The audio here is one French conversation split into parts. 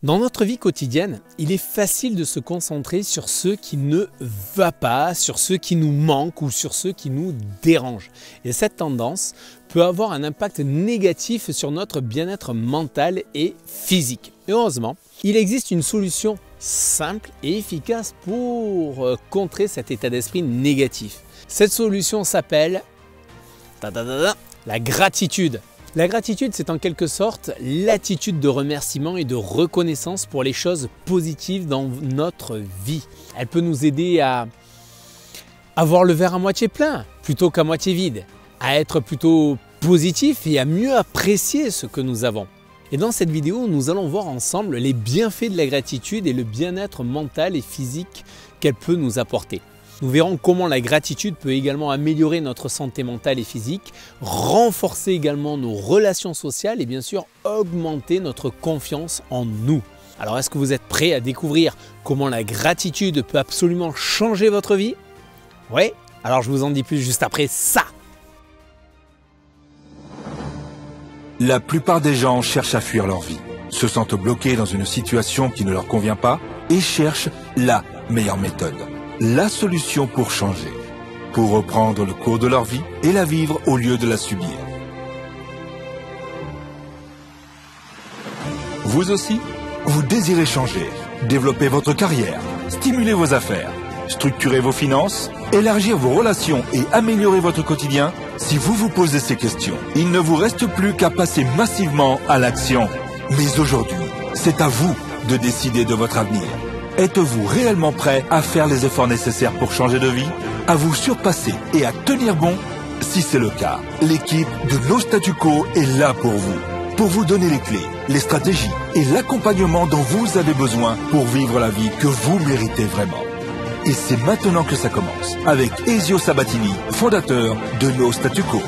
Dans notre vie quotidienne, il est facile de se concentrer sur ce qui ne va pas, sur ce qui nous manque ou sur ce qui nous dérange. Et cette tendance peut avoir un impact négatif sur notre bien-être mental et physique. Et heureusement, il existe une solution simple et efficace pour contrer cet état d'esprit négatif. Cette solution s'appelle la gratitude. La gratitude, c'est en quelque sorte l'attitude de remerciement et de reconnaissance pour les choses positives dans notre vie. Elle peut nous aider à voir le verre à moitié plein plutôt qu'à moitié vide, à être plutôt positif et à mieux apprécier ce que nous avons. Et dans cette vidéo, nous allons voir ensemble les bienfaits de la gratitude et le bien-être mental et physique qu'elle peut nous apporter. Nous verrons comment la gratitude peut également améliorer notre santé mentale et physique, renforcer également nos relations sociales et bien sûr augmenter notre confiance en nous. Alors est-ce que vous êtes prêts à découvrir comment la gratitude peut absolument changer votre vie? Oui? Alors je vous en dis plus juste après ça. La plupart des gens cherchent à fuir leur vie, se sentent bloqués dans une situation qui ne leur convient pas et cherchent la meilleure méthode. La solution pour changer, pour reprendre le cours de leur vie et la vivre au lieu de la subir. Vous aussi, vous désirez changer, développer votre carrière, stimuler vos affaires, structurer vos finances, élargir vos relations et améliorer votre quotidien? Si vous vous posez ces questions, il ne vous reste plus qu'à passer massivement à l'action. Mais aujourd'hui, c'est à vous de décider de votre avenir. Êtes-vous réellement prêt à faire les efforts nécessaires pour changer de vie, à vous surpasser et à tenir bon? Si c'est le cas, l'équipe de No Statu Quo est là pour vous donner les clés, les stratégies et l'accompagnement dont vous avez besoin pour vivre la vie que vous méritez vraiment. Et c'est maintenant que ça commence, avec Ezio Sabatini, fondateur de No Statu Quo.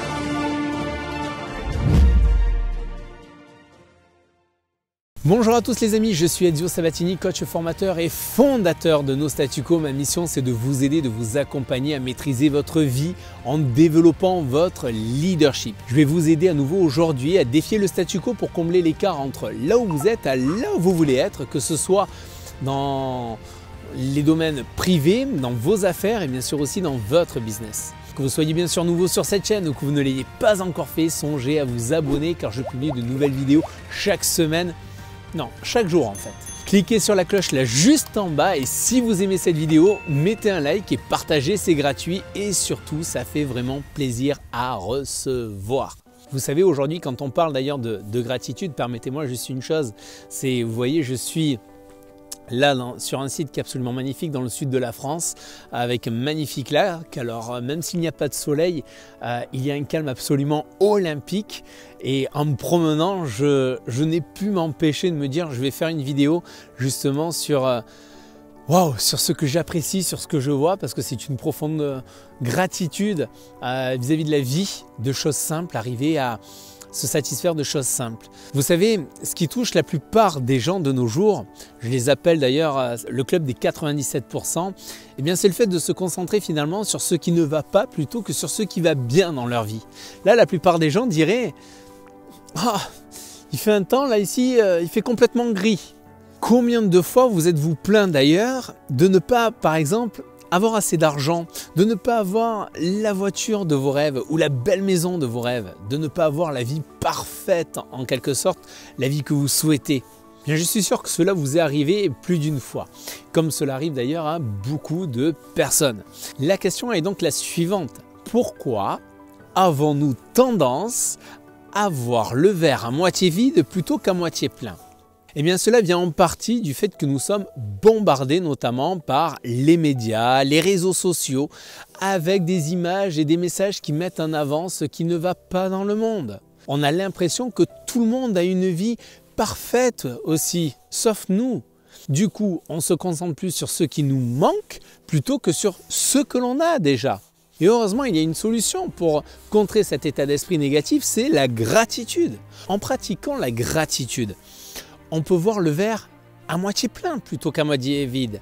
Bonjour à tous les amis, je suis Ezio Sabatini, coach formateur et fondateur de No Statu Quo. Ma mission, c'est de vous aider, de vous accompagner à maîtriser votre vie en développant votre leadership. Je vais vous aider à nouveau aujourd'hui à défier le statu quo pour combler l'écart entre là où vous êtes à là où vous voulez être, que ce soit dans les domaines privés, dans vos affaires et bien sûr aussi dans votre business. Que vous soyez bien sûr nouveau sur cette chaîne ou que vous ne l'ayez pas encore fait, songez à vous abonner car je publie de nouvelles vidéos chaque semaine. Non, chaque jour en fait. Cliquez sur la cloche là juste en bas et si vous aimez cette vidéo, mettez un like et partagez, c'est gratuit et surtout ça fait vraiment plaisir à recevoir. Vous savez aujourd'hui quand on parle d'ailleurs de gratitude, permettez-moi juste une chose, c'est vous voyez je suis là sur un site qui est absolument magnifique dans le sud de la France avec un magnifique lac. Alors même s'il n'y a pas de soleil, il y a un calme absolument olympique et en me promenant, je n'ai pu m'empêcher de me dire je vais faire une vidéo justement sur sur ce que j'apprécie, sur ce que je vois parce que c'est une profonde gratitude vis-à-vis de la vie, de choses simples, arriver à se satisfaire de choses simples. Vous savez, ce qui touche la plupart des gens de nos jours, je les appelle d'ailleurs le club des 97%, eh bien c'est le fait de se concentrer finalement sur ce qui ne va pas plutôt que sur ce qui va bien dans leur vie. Là, la plupart des gens diraient « Ah, il fait un temps là ici, il fait complètement gris ». Combien de fois vous êtes-vous plaint d'ailleurs de ne pas, par exemple, avoir assez d'argent, de ne pas avoir la voiture de vos rêves ou la belle maison de vos rêves, de ne pas avoir la vie parfaite en quelque sorte, la vie que vous souhaitez. Bien, je suis sûr que cela vous est arrivé plus d'une fois, comme cela arrive d'ailleurs à beaucoup de personnes. La question est donc la suivante. Pourquoi avons-nous tendance à voir le verre à moitié vide plutôt qu'à moitié plein ? Eh bien cela vient en partie du fait que nous sommes bombardés notamment par les médias, les réseaux sociaux, avec des images et des messages qui mettent en avant ce qui ne va pas dans le monde. On a l'impression que tout le monde a une vie parfaite aussi, sauf nous. Du coup, on se concentre plus sur ce qui nous manque plutôt que sur ce que l'on a déjà. Et heureusement, il y a une solution pour contrer cet état d'esprit négatif, c'est la gratitude. En pratiquant la gratitude, on peut voir le verre à moitié plein plutôt qu'à moitié vide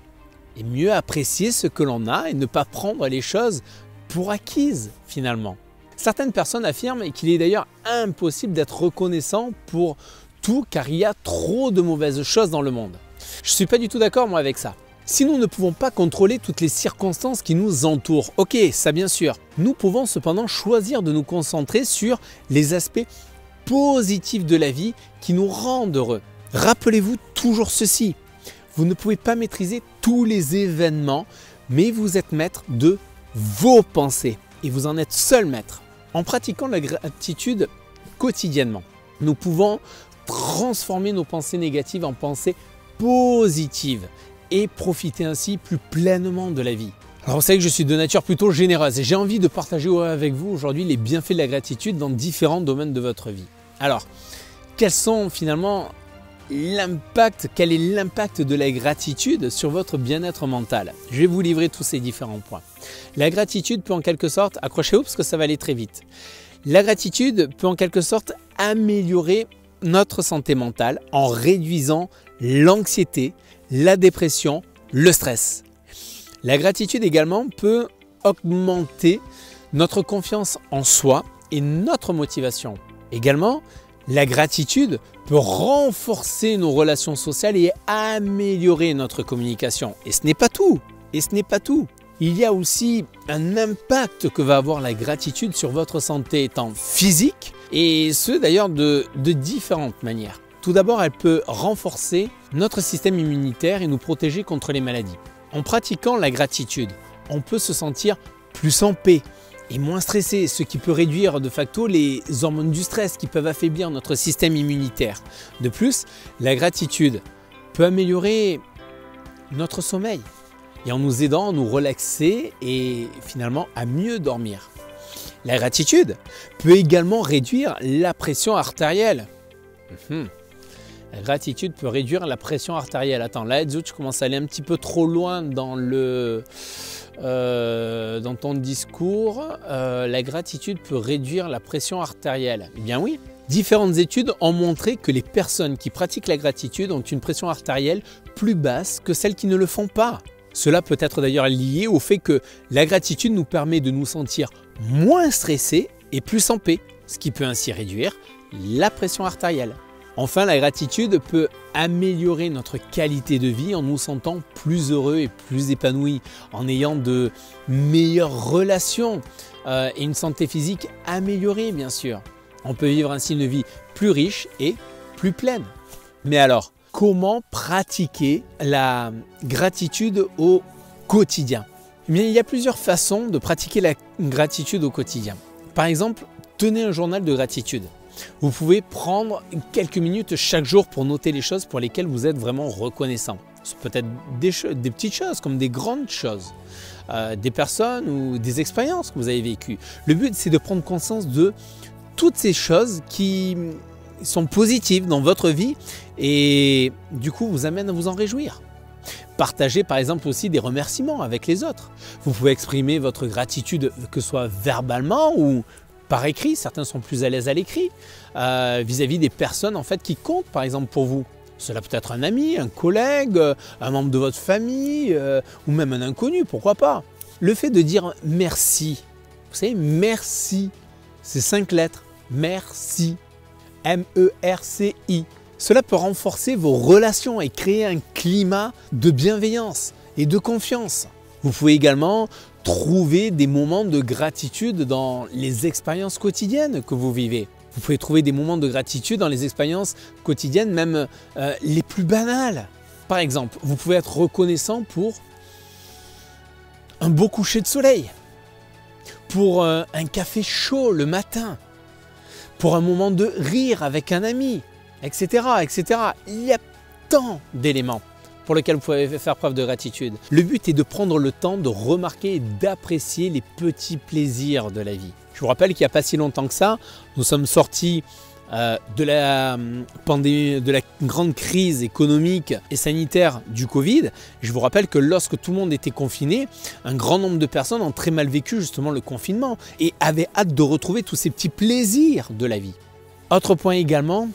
et mieux apprécier ce que l'on a et ne pas prendre les choses pour acquises finalement. Certaines personnes affirment qu'il est d'ailleurs impossible d'être reconnaissant pour tout car il y a trop de mauvaises choses dans le monde. Je ne suis pas du tout d'accord moi avec ça. Si nous ne pouvons pas contrôler toutes les circonstances qui nous entourent, ok, ça bien sûr, nous pouvons cependant choisir de nous concentrer sur les aspects positifs de la vie qui nous rendent heureux. Rappelez-vous toujours ceci, vous ne pouvez pas maîtriser tous les événements, mais vous êtes maître de vos pensées et vous en êtes seul maître. En pratiquant la gratitude quotidiennement, nous pouvons transformer nos pensées négatives en pensées positives et profiter ainsi plus pleinement de la vie. Alors vous savez que je suis de nature plutôt généreuse et j'ai envie de partager avec vous aujourd'hui les bienfaits de la gratitude dans différents domaines de votre vie. Alors, quels sont finalement quel est l'impact de la gratitude sur votre bien-être mental? Je vais vous livrer tous ces différents points. La gratitude peut en quelque sorte, accrochez-vous parce que ça va aller très vite. La gratitude peut en quelque sorte améliorer notre santé mentale en réduisant l'anxiété, la dépression, le stress. La gratitude également peut augmenter notre confiance en soi et notre motivation. Également, la gratitude peut renforcer nos relations sociales et améliorer notre communication. Et ce n'est pas tout. Il y a aussi un impact que va avoir la gratitude sur votre santé tant physique et ce d'ailleurs de différentes manières. Tout d'abord, elle peut renforcer notre système immunitaire et nous protéger contre les maladies. En pratiquant la gratitude, on peut se sentir plus en paix et moins stressé, ce qui peut réduire de facto les hormones du stress qui peuvent affaiblir notre système immunitaire. De plus, la gratitude peut améliorer notre sommeil et en nous aidant à nous relaxer et finalement à mieux dormir. La gratitude peut également réduire la pression artérielle. La gratitude peut réduire la pression artérielle. Attends, là, Edzo, tu commences à aller un petit peu trop loin dans ton discours. La gratitude peut réduire la pression artérielle. Eh bien oui. Différentes études ont montré que les personnes qui pratiquent la gratitude ont une pression artérielle plus basse que celles qui ne le font pas. Cela peut être d'ailleurs lié au fait que la gratitude nous permet de nous sentir moins stressés et plus en paix, ce qui peut ainsi réduire la pression artérielle. Enfin, la gratitude peut améliorer notre qualité de vie en nous sentant plus heureux et plus épanouis, en ayant de meilleures relations et une santé physique améliorée bien sûr. On peut vivre ainsi une vie plus riche et plus pleine. Mais alors, comment pratiquer la gratitude au quotidien? Eh bien, il y a plusieurs façons de pratiquer la gratitude au quotidien. Par exemple, tenez un journal de gratitude. Vous pouvez prendre quelques minutes chaque jour pour noter les choses pour lesquelles vous êtes vraiment reconnaissant. C'est peut-être des petites choses comme des grandes choses, des personnes ou des expériences que vous avez vécues. Le but, c'est de prendre conscience de toutes ces choses qui sont positives dans votre vie et du coup vous amènent à vous en réjouir. Partagez par exemple aussi des remerciements avec les autres. Vous pouvez exprimer votre gratitude que ce soit verbalement ou par écrit, certains sont plus à l'aise à l'écrit, vis-à-vis des personnes en fait qui comptent par exemple pour vous. Cela peut être un ami, un collègue, un membre de votre famille ou même un inconnu, pourquoi pas. Le fait de dire merci, vous savez, merci, c'est 5 lettres, merci, M-E-R-C-I. Cela peut renforcer vos relations et créer un climat de bienveillance et de confiance. Vous pouvez également trouver des moments de gratitude dans les expériences quotidiennes que vous vivez. Vous pouvez trouver des moments de gratitude dans les expériences quotidiennes, même les plus banales. Par exemple, vous pouvez être reconnaissant pour un beau coucher de soleil, pour un café chaud le matin, pour un moment de rire avec un ami, etc., etc. Il y a tant d'éléments pour lesquels vous pouvez faire preuve de gratitude. Le but est de prendre le temps de remarquer et d'apprécier les petits plaisirs de la vie. Je vous rappelle qu'il n'y a pas si longtemps que ça, nous sommes sortis de la pandémie, de la grande crise économique et sanitaire du Covid. Je vous rappelle que lorsque tout le monde était confiné, un grand nombre de personnes ont très mal vécu justement le confinement et avaient hâte de retrouver tous ces petits plaisirs de la vie. Autre point également,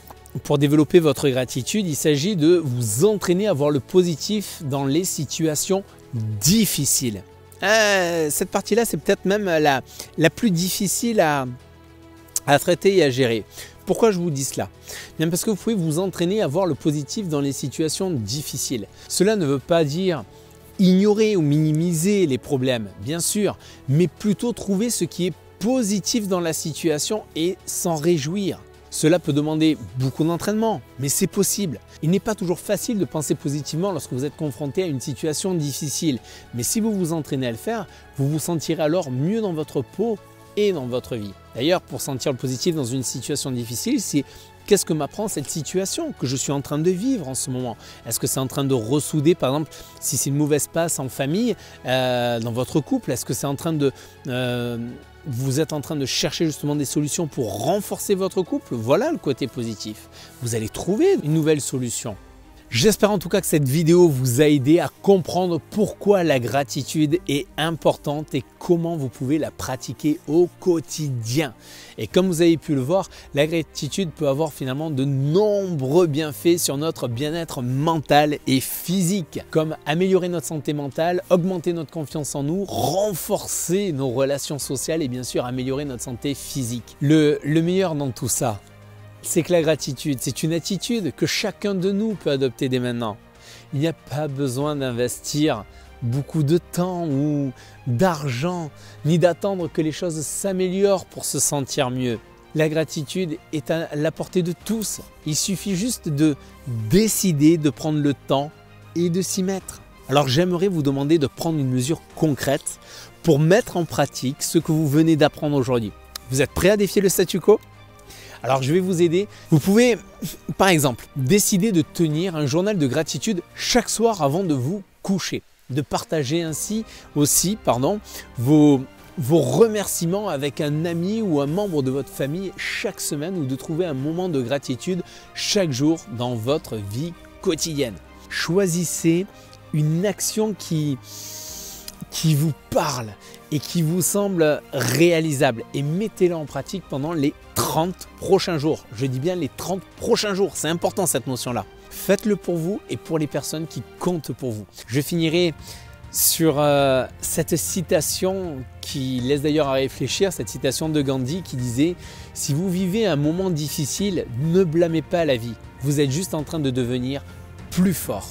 pour développer votre gratitude, il s'agit de vous entraîner à voir le positif dans les situations difficiles. Cette partie-là, c'est peut-être même la plus difficile à traiter et à gérer. Pourquoi je vous dis cela? Bien parce que vous pouvez vous entraîner à voir le positif dans les situations difficiles. Cela ne veut pas dire ignorer ou minimiser les problèmes, bien sûr, mais plutôt trouver ce qui est positif dans la situation et s'en réjouir. Cela peut demander beaucoup d'entraînement, mais c'est possible. Il n'est pas toujours facile de penser positivement lorsque vous êtes confronté à une situation difficile, mais si vous vous entraînez à le faire, vous vous sentirez alors mieux dans votre peau et dans votre vie. D'ailleurs, pour sentir le positif dans une situation difficile, c'est qu'est-ce que m'apprend cette situation que je suis en train de vivre en ce moment? Est-ce que c'est en train de ressouder, par exemple, si c'est une mauvaise passe en famille, dans votre couple? Est-ce que c'est en train de... vous êtes en train de chercher justement des solutions pour renforcer votre couple? Voilà le côté positif. Vous allez trouver une nouvelle solution. J'espère en tout cas que cette vidéo vous a aidé à comprendre pourquoi la gratitude est importante et comment vous pouvez la pratiquer au quotidien. Et comme vous avez pu le voir, la gratitude peut avoir finalement de nombreux bienfaits sur notre bien-être mental et physique, comme améliorer notre santé mentale, augmenter notre confiance en nous, renforcer nos relations sociales et bien sûr améliorer notre santé physique. Le meilleur dans tout ça, c'est que la gratitude, c'est une attitude que chacun de nous peut adopter dès maintenant. Il n'y a pas besoin d'investir beaucoup de temps ou d'argent, ni d'attendre que les choses s'améliorent pour se sentir mieux. La gratitude est à la portée de tous. Il suffit juste de décider de prendre le temps et de s'y mettre. Alors j'aimerais vous demander de prendre une mesure concrète pour mettre en pratique ce que vous venez d'apprendre aujourd'hui. Vous êtes prêts à défier le statu quo ? Alors je vais vous aider. Vous pouvez par exemple décider de tenir un journal de gratitude chaque soir avant de vous coucher. De partager ainsi aussi vos remerciements avec un ami ou un membre de votre famille chaque semaine ou de trouver un moment de gratitude chaque jour dans votre vie quotidienne. Choisissez une action qui vous parle et qui vous semble réalisable et mettez-la en pratique pendant les 30 prochains jours. Je dis bien les 30 prochains jours, c'est important cette notion-là. Faites-le pour vous et pour les personnes qui comptent pour vous. Je finirai sur cette citation qui laisse d'ailleurs à réfléchir, cette citation de Gandhi qui disait « Si vous vivez un moment difficile, ne blâmez pas la vie. Vous êtes juste en train de devenir plus fort. »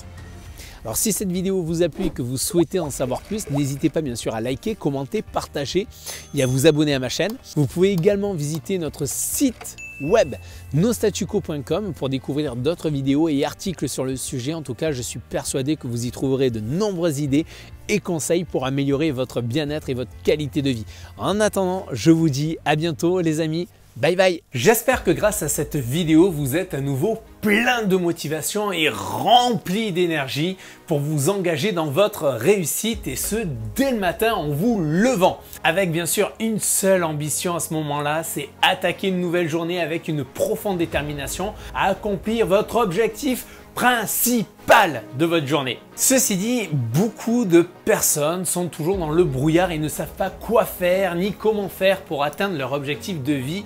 Alors si cette vidéo vous a plu et que vous souhaitez en savoir plus, n'hésitez pas bien sûr à liker, commenter, partager et à vous abonner à ma chaîne. Vous pouvez également visiter notre site web nostatuco.com pour découvrir d'autres vidéos et articles sur le sujet. En tout cas, je suis persuadé que vous y trouverez de nombreuses idées et conseils pour améliorer votre bien-être et votre qualité de vie. En attendant, je vous dis à bientôt les amis. Bye bye. J'espère que grâce à cette vidéo, vous êtes à nouveau plein de motivation et rempli d'énergie pour vous engager dans votre réussite et ce dès le matin en vous levant. Avec bien sûr une seule ambition à ce moment-là, c'est attaquer une nouvelle journée avec une profonde détermination à accomplir votre objectif principal de votre journée. Ceci dit, beaucoup de personnes sont toujours dans le brouillard et ne savent pas quoi faire ni comment faire pour atteindre leur objectif de vie,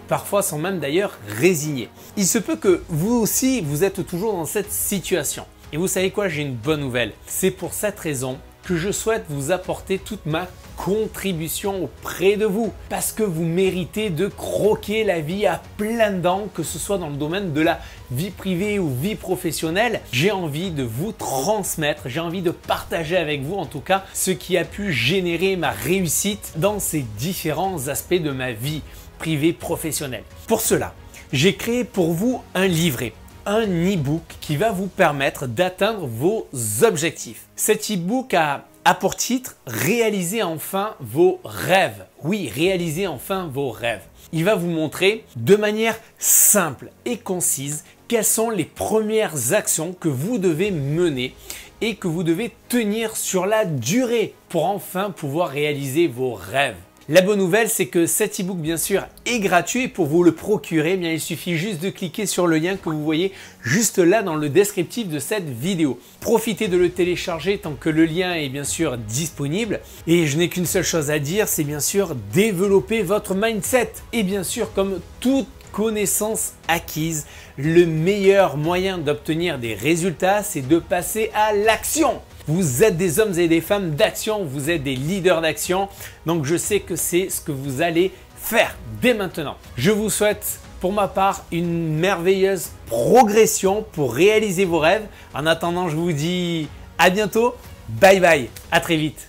parfois sans même d'ailleurs résigner. Il se peut que vous aussi, vous êtes toujours dans cette situation. Et vous savez quoi, j'ai une bonne nouvelle. C'est pour cette raison que je souhaite vous apporter toute ma contribution auprès de vous parce que vous méritez de croquer la vie à pleines dents, que ce soit dans le domaine de la vie privée ou vie professionnelle. J'ai envie de vous transmettre, j'ai envie de partager avec vous en tout cas ce qui a pu générer ma réussite dans ces différents aspects de ma vie privée professionnelle. Pour cela, j'ai créé pour vous un livret, un e-book qui va vous permettre d'atteindre vos objectifs. Cet e-book a pour titre « Réalisez enfin vos rêves ». Oui, réalisez enfin vos rêves. Il va vous montrer de manière simple et concise quelles sont les premières actions que vous devez mener et que vous devez tenir sur la durée pour enfin pouvoir réaliser vos rêves. La bonne nouvelle, c'est que cet e-book, bien sûr, est gratuit et pour vous le procurer, il suffit juste de cliquer sur le lien que vous voyez juste là dans le descriptif de cette vidéo. Profitez de le télécharger tant que le lien est bien sûr disponible. Et je n'ai qu'une seule chose à dire, c'est bien sûr développer votre mindset. Et bien sûr, comme toute connaissance acquise, le meilleur moyen d'obtenir des résultats, c'est de passer à l'action. Vous êtes des hommes et des femmes d'action, vous êtes des leaders d'action, donc je sais que c'est ce que vous allez faire dès maintenant. Je vous souhaite pour ma part une merveilleuse progression pour réaliser vos rêves. En attendant, je vous dis à bientôt. Bye bye, à très vite.